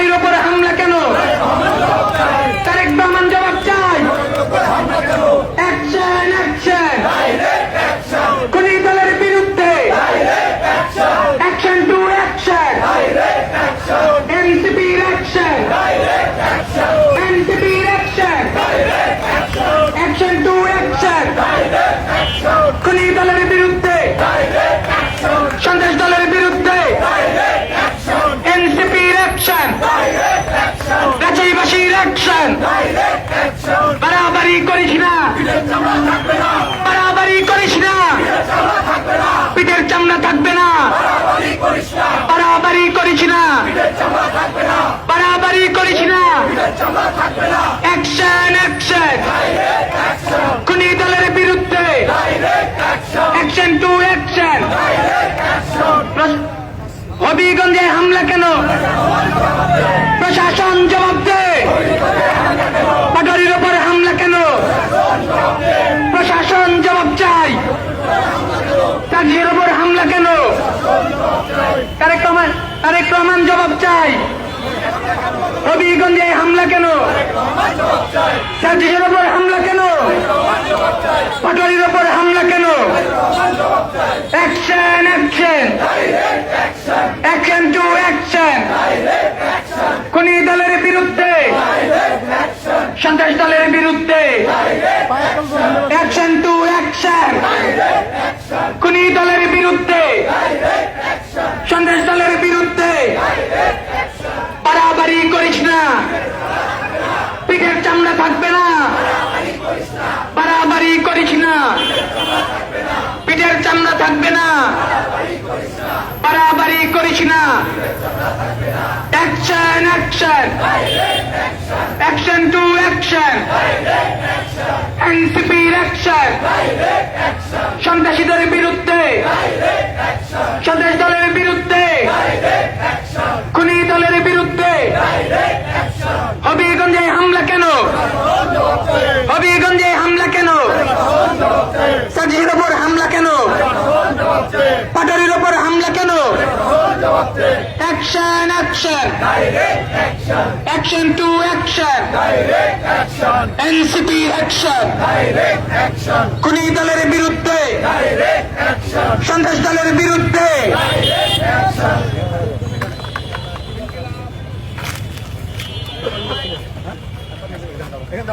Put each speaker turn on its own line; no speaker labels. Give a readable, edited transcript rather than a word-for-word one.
পাটোয়ারির ওপর হামলা কেন? তারেক রহমান জবাব চাই। অ্যাকশন অ্যাকশন খুনি দলের বিরুদ্ধে, অ্যাকশন টু অ্যাকশন, এনসিপির অ্যাকশন, এনসিপির অ্যাকশন, অ্যাকশন টু অ্যাকশন খুনি দলের বিরুদ্ধে, সন্ত্রাস দলের বিরুদ্ধে, এনসিপির অ্যাকশন, রাজশাহীবাসীর অ্যাকশন। বাড়াবাড়ি করিস না, বাড়াবাড়ি করিস না, পিঠের চামড়া থাকবে না, বাড়াবাড়ি করিস না, বাড়াবাড়ি করিস না, অ্যাকশন অ্যাকশন খুনি দলের বিরুদ্ধে, অ্যাকশন টু অ্যাকশন। হবিগঞ্জে হামলা কেন? প্রশাসন জবাব দে। পাটোয়ারির ওপর হামলা কেন? প্রশাসন জবাব চাই। তাজির ওপর হামলা কেন? তারেক রহমান জবাব চাই। হবিগঞ্জে হামলা কেন? তাজির ওপর হামলা কেন? পাটোয়ারির ওপর হামলা কেন? Action action, action to action খুনি দলের বিরুদ্ধে, সন্ত্রাস দলের বিরুদ্ধে, অ্যাকশন টু অ্যাকশন খুনি দলের বিরুদ্ধে, সন্ত্রাস দলের বিরুদ্ধে। বাড়াবাড়ি করিস না, পিঠের চামড়া থাকবে না, বাড়াবাড়ি করিস না, পিঠের চামড়া থাকবে না, বাড়াবাড়ি করিস না। Action action, action to action, এনসিপির অ্যাকশন, সন্ত্রাসীদের বিরুদ্ধে, সন্ত্রাস দলের বিরুদ্ধে, খুনি দলের বিরুদ্ধে। হবিগঞ্জে হামলা কেন? হবিগঞ্জে হামলা কেন? সাজির ওপর হামলা কেন? পাটোয়ারির ওপর হামলা কেন? Action action, action to action, NCP action খুনি দলের বিরুদ্ধে, সন্ত্রাস দলের বিরুদ্ধে। এখানে